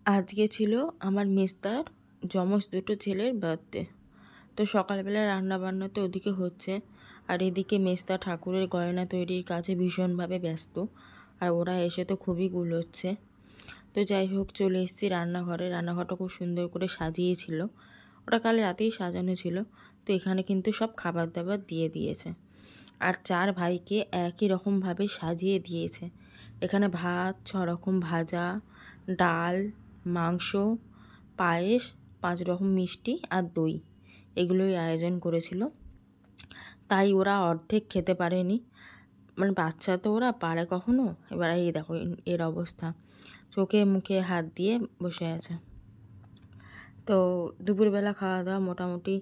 আজকে ছিল আমার মেজদার যমজ দুটো ছেলের বার্থডে। তো সকালবেলা রান্নাবান্না তো ওদিকে হচ্ছে, আর এদিকে মেজদা ঠাকুরের গয়না তৈরির কাজে ভীষণভাবে ব্যস্ত, আর ওরা এসে তো খুবই গুলোচ্ছে। তো যাই হোক, চলে এসেছি রান্নাঘরে। রান্নাঘরটা খুব সুন্দর করে সাজিয়েছিল, ওরা কাল রাতেই সাজানো ছিল। তো এখানে কিন্তু সব খাবার দাবার দিয়ে দিয়েছে, আর চার ভাইকে একই রকমভাবে সাজিয়ে দিয়েছে। এখানে ভাত, 6 রকম ভাজা, ডাল, মাংস, পায়েস, 5 রকম মিষ্টি আর দই, এগুলোই আয়োজন করেছিল। তাই ওরা অর্ধেক খেতে পারেনি, মানে বাচ্চা তো ওরা পারে কখনো। এবার এই দেখো এর অবস্থা, চোখে মুখে হাত দিয়ে বসে আছে। তো দুপুরবেলা খাওয়া দাওয়া মোটামুটি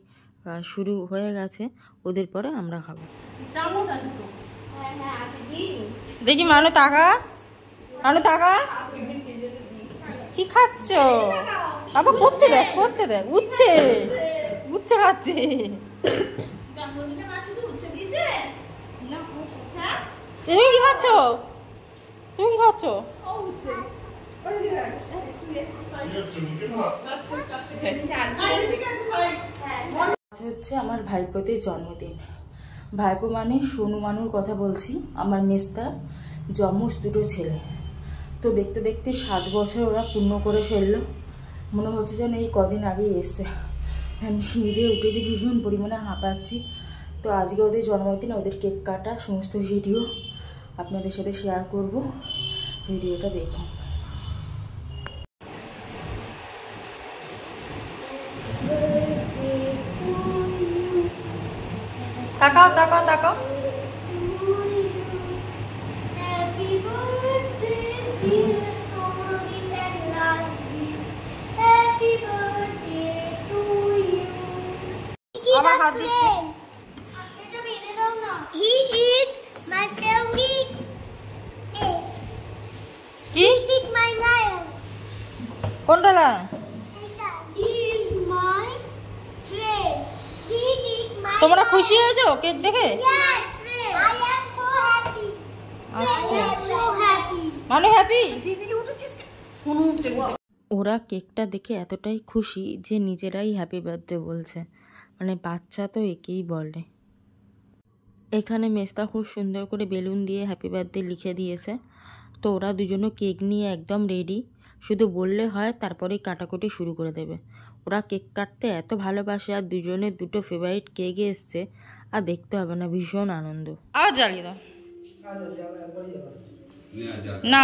শুরু হয়ে গেছে, ওদের পরে আমরা খাবো। দেখি মানু টাকা, মানু টাকা কি খাচ্ছ বাবা? করছে দেখ, করছে দেখ, উচ্ছে উচ্ছে খাচ্ছে। তুমি কি খাচ্ছ? তুমি কি খাচ্ছ? হচ্ছে আমার ভাইপোদের জন্মদিন। ভাইপো মানে সোনু মানুর কথা বলছি, আমার মেজদার যমজ দুটো ছেলে। তো দেখতে দেখতে 7 বছর ওরা পূর্ণ করে ফেললো। মনে হচ্ছে যেন এই কদিন আগেই এসছে। আমি সিঁড়ি দিয়ে উঠেছি, ভীষণ পরিমাণে হাঁপাচ্ছি। তো আজকে ওদের জন্মদিন, ওদের কেক কাটা সমস্ত ভিডিও আপনাদের সাথে শেয়ার করব, ভিডিওটা দেখুন। তাকাও তাকাও তাকাও। আমার হাত দিচ্ছে। কি কোনটা? তোমরা খুশি হয়েছো কেক দেখে? মানে হ্যাপি। ওরা কেকটা দেখে এতটাই খুশি যে নিজেরাই হ্যাপি বার্থডে বলছে, মানে বাচ্চা তো একেই বলে। এখানে মেজদা খুব সুন্দর করে বেলুন দিয়ে হ্যাপি বার্থডে লিখে দিয়েছে। তো ওরা দুজনও কেক নিয়ে একদম রেডি, শুধু বললে হয় তারপরেই কাটাকুটি শুরু করে দেবে। ওরা কেক কাটতে এত ভালোবাসে, আর দুজনের দুটো ফেভারিট কেক এসছে, আর দেখতে হবে না, ভীষণ আনন্দ। আর জ্বালিয়ে দাও না,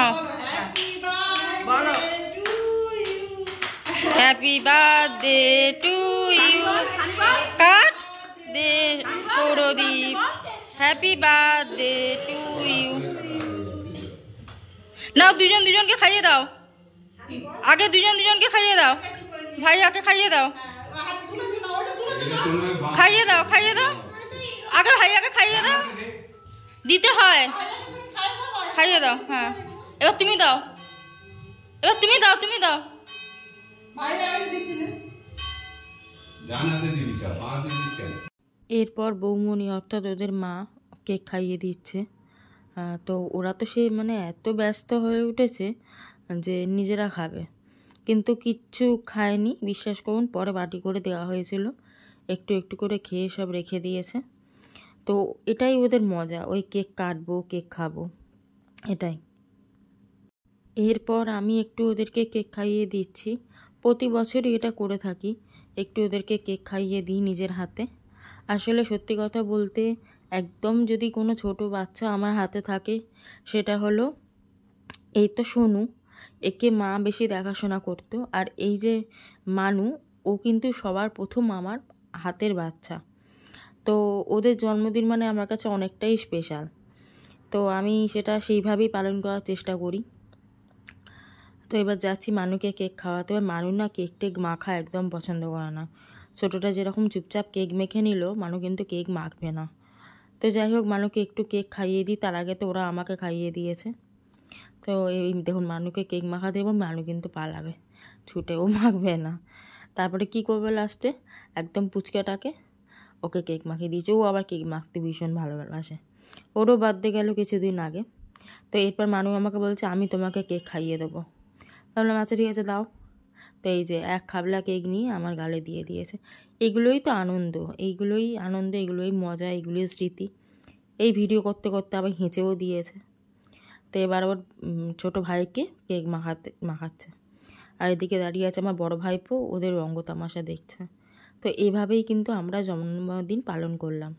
happy birthday to you. Cut দে Sourodip, happy birthday to you. নাও দুজন দুজনকে খাইয়ে দাও, আগে দুজন দুজনকে খাইয়ে দাও, ভাইয়াকে খাইয়ে দাও, খাইয়ে দাও, খাইয়ে দাও, আগে ভাইয়াকে খাইয়ে দাও, দিতে হয়, খাইয়ে দাও। হ্যাঁ এবার তুমি দাও, এবার তুমি দাও, তুমি দাও। এরপর বৌমনি অর্থাৎ ওদের মা কেক খাইয়ে দিচ্ছে। তো ওরা তো সে মানে এত ব্যস্ত হয়ে উঠেছে যে নিজেরা খাবে, কিন্তু কিচ্ছু খায়নি, বিশ্বাস করুন। পরে বাটি করে দেওয়া হয়েছিল, একটু একটু করে খেয়ে সব রেখে দিয়েছে। তো এটাই ওদের মজা, ওই কেক কাটবো, কেক খাবো, এটাই। এরপর আমি একটু ওদেরকে কেক খাইয়ে দিচ্ছি, প্রতি বছরই এটা করে থাকি, একটু ওদেরকে কেক খাইয়ে দিই নিজের হাতে। আসলে সত্যি কথা বলতে, একদম যদি কোনো ছোট বাচ্চা আমার হাতে থাকে, সেটা হলো এই তো সোনু, একে মা বেশি দেখাশোনা করতো। আর এই যে মানু, ও কিন্তু সবার প্রথম আমার হাতের বাচ্চা। তো ওদের জন্মদিন মানে আমার কাছে অনেকটাই স্পেশাল, তো আমি সেটা সেইভাবেই পালন করার চেষ্টা করি। তো এবার যাচ্ছি মানুকে কেক খাওয়াতে। এবার মানু না কেক টেক মাখা একদম পছন্দ করে না। ছোটোটা যেরকম চুপচাপ কেক মেখে নিল, মানু কিন্তু কেক মাখবে না। তো যাই হোক, মানুকে একটু কেক খাইয়ে দিই, তার আগে তো ওরা আমাকে খাইয়ে দিয়েছে। তো এই দেখুন, মানুকে কেক মাখা দেবো, মানু কিন্তু পালাবে ছুটে, ও মাখবে না। তারপরে কি করবে লাস্টে, একদম পুচকাটাকে ওকে কেক মাখিয়ে দিয়েছে। ও আবার কেক মাখতে ভীষণ ভালোবাসে, ওরও বার্থডে গেল কিছুদিন আগে। তো এরপর মানু আমাকে বলছে আমি তোমাকে কেক খাইয়ে দেবো। তাহলে আচ্ছা ঠিক আছে দাও। তো এই যে এক খাবলা কেক নিয়ে আমার গালে দিয়ে দিয়েছে। এগুলোই তো আনন্দ, এগুলোই মজা, এগুলোই স্মৃতি। এই ভিডিও করতে করতে আবার হেঁচেও দিয়েছে। তো এবার আবার ছোটো ভাইকে কেক মাখাচ্ছে। আর এদিকে দাঁড়িয়ে আছে আমার বড় ভাইপো, ওদের রঙ্গ তামাশা দেখছে। তো এভাবেই কিন্তু আমরা জন্মদিন পালন করলাম।